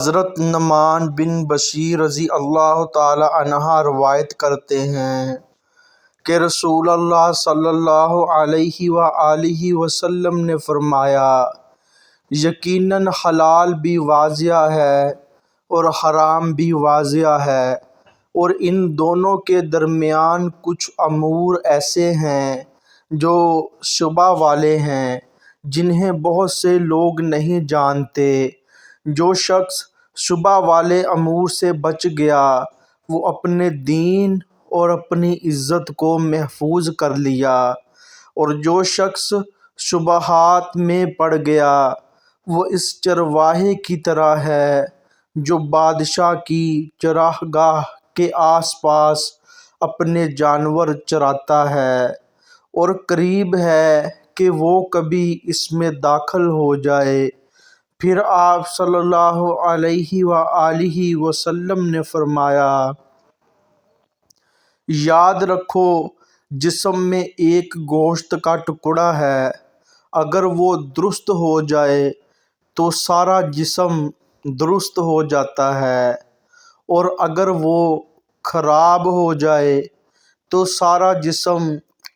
حضرت نعمان بن بشیر رضی اللہ تعالی عنہ روایت کرتے ہیں کہ رسول اللہ صلی اللہ علیہ وآلہ وسلم نے فرمایا، یقیناً حلال بھی واضح ہے اور حرام بھی واضح ہے، اور ان دونوں کے درمیان کچھ امور ایسے ہیں جو شبہ والے ہیں جنہیں بہت سے لوگ نہیں جانتے۔ جو شخص شبہ والے امور سے بچ گیا وہ اپنے دین اور اپنی عزت کو محفوظ کر لیا، اور جو شخص شبہات میں پڑ گیا وہ اس چرواہے کی طرح ہے جو بادشاہ کی چراگاہ کے آس پاس اپنے جانور چراتا ہے، اور قریب ہے کہ وہ کبھی اس میں داخل ہو جائے۔ پھر آپ صلی اللہ علیہ وآلہ وسلم نے فرمایا، یاد رکھو جسم میں ایک گوشت کا ٹکڑا ہے، اگر وہ درست ہو جائے تو سارا جسم درست ہو جاتا ہے، اور اگر وہ خراب ہو جائے تو سارا جسم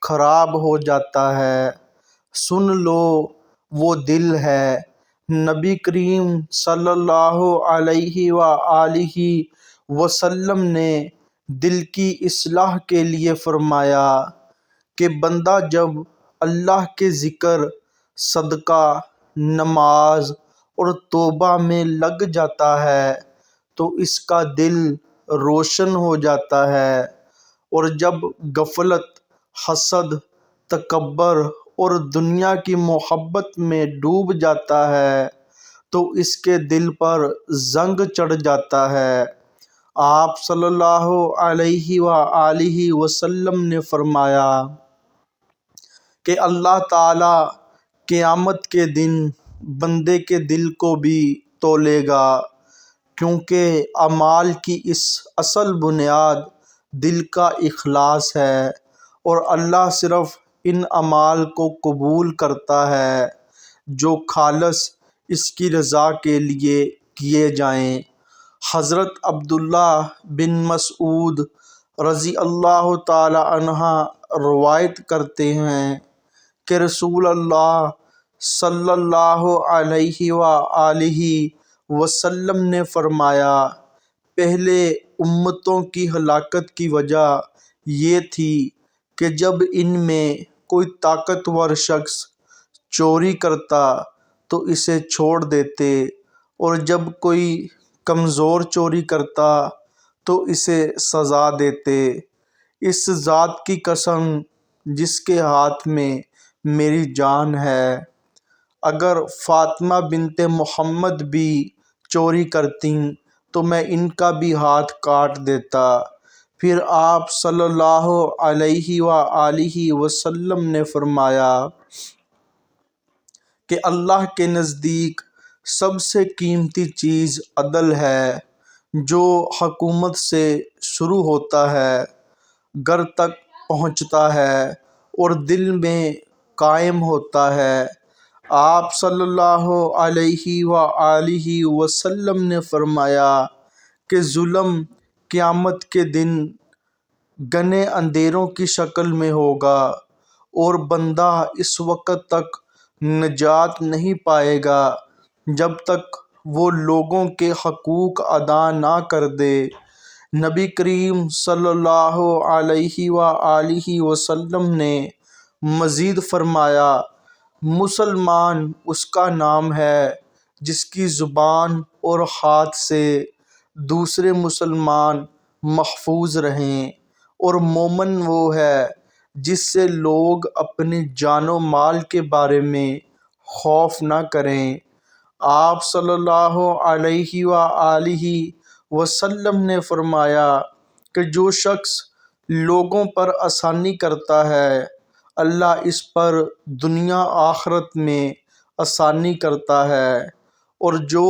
خراب ہو جاتا ہے۔ سن لو وہ دل ہے۔ نبی کریم صلی اللہ علیہ وآلہ وسلم نے دل کی اصلاح کے لیے فرمایا کہ بندہ جب اللہ کے ذکر، صدقہ، نماز اور توبہ میں لگ جاتا ہے تو اس کا دل روشن ہو جاتا ہے، اور جب غفلت، حسد، تکبر اور دنیا کی محبت میں ڈوب جاتا ہے تو اس کے دل پر زنگ چڑھ جاتا ہے۔ آپ صلی اللہ علیہ وآلہ وسلم نے فرمایا کہ اللہ تعالیٰ قیامت کے دن بندے کے دل کو بھی تولے گا، کیونکہ اعمال کی اصل بنیاد دل کا اخلاص ہے، اور اللہ صرف ان اعمال کو قبول کرتا ہے جو خالص اس کی رضا کے لیے کیے جائیں۔ حضرت عبداللہ بن مسعود رضی اللہ تعالی عنہ روایت کرتے ہیں کہ رسول اللہ صلی اللہ علیہ وآلہ وسلم نے فرمایا، پہلے امتوں کی ہلاکت کی وجہ یہ تھی کہ جب ان میں کوئی طاقتور شخص چوری کرتا تو اسے چھوڑ دیتے، اور جب کوئی کمزور چوری کرتا تو اسے سزا دیتے۔ اس ذات کی قسم جس کے ہاتھ میں میری جان ہے، اگر فاطمہ بنت محمد بھی چوری کرتیں تو میں ان کا بھی ہاتھ کاٹ دیتا۔ پھر آپ صلی اللہ علیہ وآلہ وسلم نے فرمایا کہ اللہ کے نزدیک سب سے قیمتی چیز عدل ہے، جو حکومت سے شروع ہوتا ہے، گھر تک پہنچتا ہے اور دل میں قائم ہوتا ہے۔ آپ صلی اللہ علیہ وآلہ وسلم نے فرمایا کہ ظلم قیامت کے دن گھنے اندھیروں کی شکل میں ہوگا، اور بندہ اس وقت تک نجات نہیں پائے گا جب تک وہ لوگوں کے حقوق ادا نہ کر دے۔ نبی کریم صلی اللہ علیہ وآلہ وسلم نے مزید فرمایا، مسلمان اس کا نام ہے جس کی زبان اور ہاتھ سے دوسرے مسلمان محفوظ رہیں، اور مومن وہ ہے جس سے لوگ اپنی جان و مال کے بارے میں خوف نہ کریں۔ آپ صلی اللہ علیہ وآلہ وسلم نے فرمایا کہ جو شخص لوگوں پر آسانی کرتا ہے اللہ اس پر دنیا آخرت میں آسانی کرتا ہے، اور جو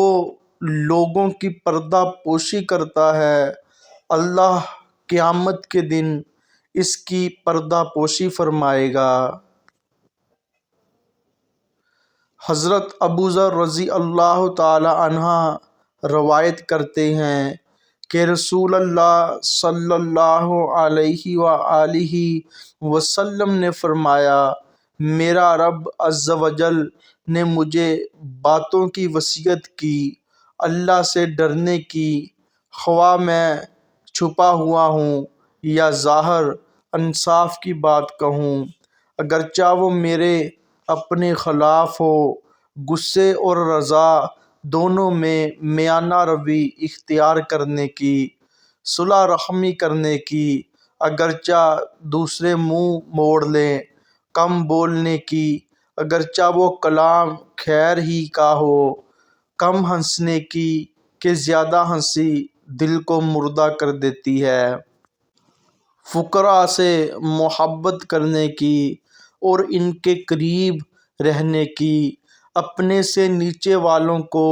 لوگوں کی پردہ پوشی کرتا ہے اللہ قیامت کے دن اس کی پردہ پوشی فرمائے گا۔ حضرت ابوذر رضی اللہ تعالی عنہ روایت کرتے ہیں کہ رسول اللہ صلی اللہ علیہ وآلہ وسلم نے فرمایا، میرا رب عز و جل نے مجھے باتوں کی وصیت کی، اللہ سے ڈرنے کی، خواہ میں چھپا ہوا ہوں یا ظاہر، انصاف کی بات کہوں، اگرچہ وہ میرے اپنے خلاف ہو، غصے اور رضا دونوں میں میانہ روی اختیار کرنے کی، صلح رحمی کرنے کی، اگرچہ دوسرے منہ موڑ لیں، کم بولنے کی، اگرچہ وہ کلام خیر ہی کا ہو، کم ہنسنے کی کہ زیادہ ہنسی دل کو مردہ کر دیتی ہے، فقراء سے محبت کرنے کی اور ان کے قریب رہنے کی، اپنے سے نیچے والوں کو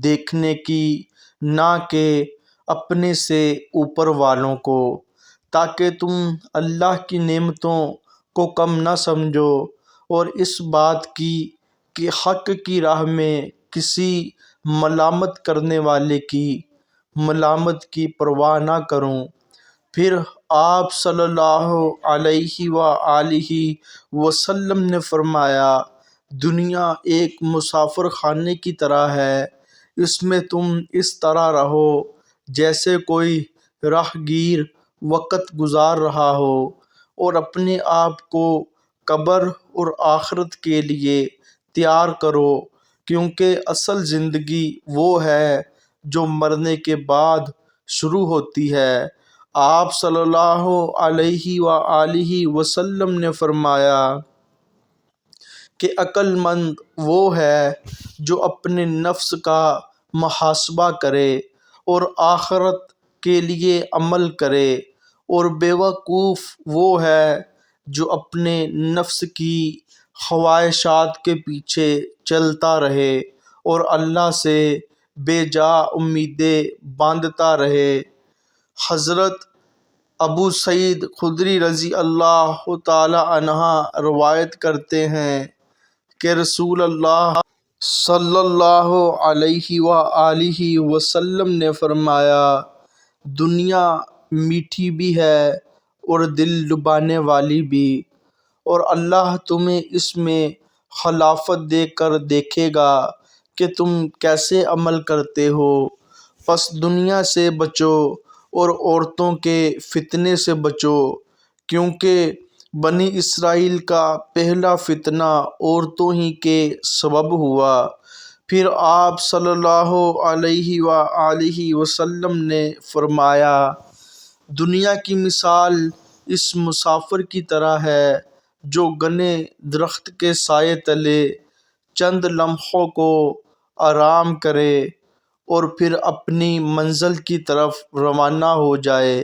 دیکھنے کی، نہ کہ اپنے سے اوپر والوں کو، تاکہ تم اللہ کی نعمتوں کو کم نہ سمجھو، اور اس بات کی کہ حق کی راہ میں کسی ملامت کرنے والے کی ملامت کی پرواہ نہ کرو۔ پھر آپ صلی اللہ علیہ وآلہ وسلم نے فرمایا، دنیا ایک مسافر خانے کی طرح ہے، اس میں تم اس طرح رہو جیسے کوئی راہ گیر وقت گزار رہا ہو، اور اپنے آپ کو قبر اور آخرت کے لیے تیار کرو، کیونکہ اصل زندگی وہ ہے جو مرنے کے بعد شروع ہوتی ہے۔ آپ صلی اللہ علیہ وآلہ وسلم نے فرمایا کہ عقل مند وہ ہے جو اپنے نفس کا محاسبہ کرے اور آخرت کے لیے عمل کرے، اور بیوقوف وہ ہے جو اپنے نفس کی خواہشات کے پیچھے چلتا رہے اور اللہ سے بے جا امیدیں باندھتا رہے۔ حضرت ابو سعید خدری رضی اللہ تعالی عنہ روایت کرتے ہیں کہ رسول اللہ صلی اللہ علیہ وآلہ وسلم نے فرمایا، دنیا میٹھی بھی ہے اور دل لبھانے والی بھی، اور اللہ تمہیں اس میں خلافت دے کر دیکھے گا کہ تم کیسے عمل کرتے ہو۔ پس دنیا سے بچو اور عورتوں کے فتنے سے بچو، کیونکہ بنی اسرائیل کا پہلا فتنہ عورتوں ہی کے سبب ہوا۔ پھر آپ صلی اللہ علیہ وآلہ وسلم نے فرمایا، دنیا کی مثال اس مسافر کی طرح ہے جو گھنے درخت کے سائے تلے چند لمحوں کو آرام کرے اور پھر اپنی منزل کی طرف روانہ ہو جائے۔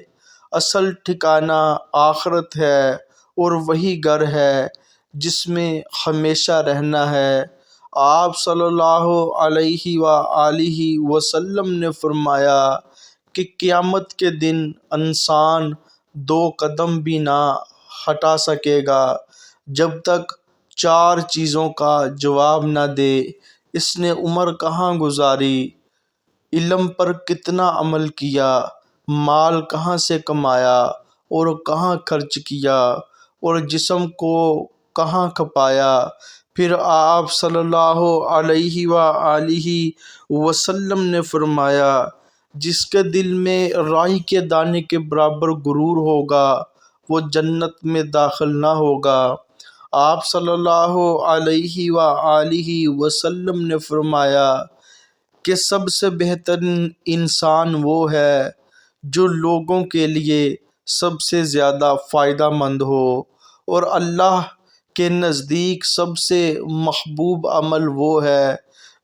اصل ٹھکانہ آخرت ہے اور وہی گھر ہے جس میں ہمیشہ رہنا ہے۔ آپ صلی اللہ علیہ وآلہ وسلم نے فرمایا کہ قیامت کے دن انسان 2 قدم بھی نہ ہٹا سکے گا جب تک 4 چیزوں کا جواب نہ دے، اس نے عمر کہاں گزاری، علم پر کتنا عمل کیا، مال کہاں سے کمایا اور کہاں خرچ کیا، اور جسم کو کہاں کھپایا۔ پھر آپ صلی اللہ علیہ وآلہ وسلم نے فرمایا، جس کے دل میں رائی کے دانے کے برابر غرور ہوگا وہ جنت میں داخل نہ ہوگا۔ آپ صلی اللہ علیہ وآلہ وسلم نے فرمایا کہ سب سے بہترین انسان وہ ہے جو لوگوں کے لیے سب سے زیادہ فائدہ مند ہو، اور اللہ کے نزدیک سب سے محبوب عمل وہ ہے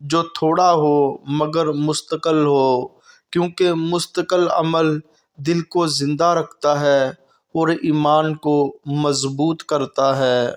جو تھوڑا ہو مگر مستقل ہو، کیونکہ مستقل عمل دل کو زندہ رکھتا ہے اور ایمان کو مضبوط کرتا ہے۔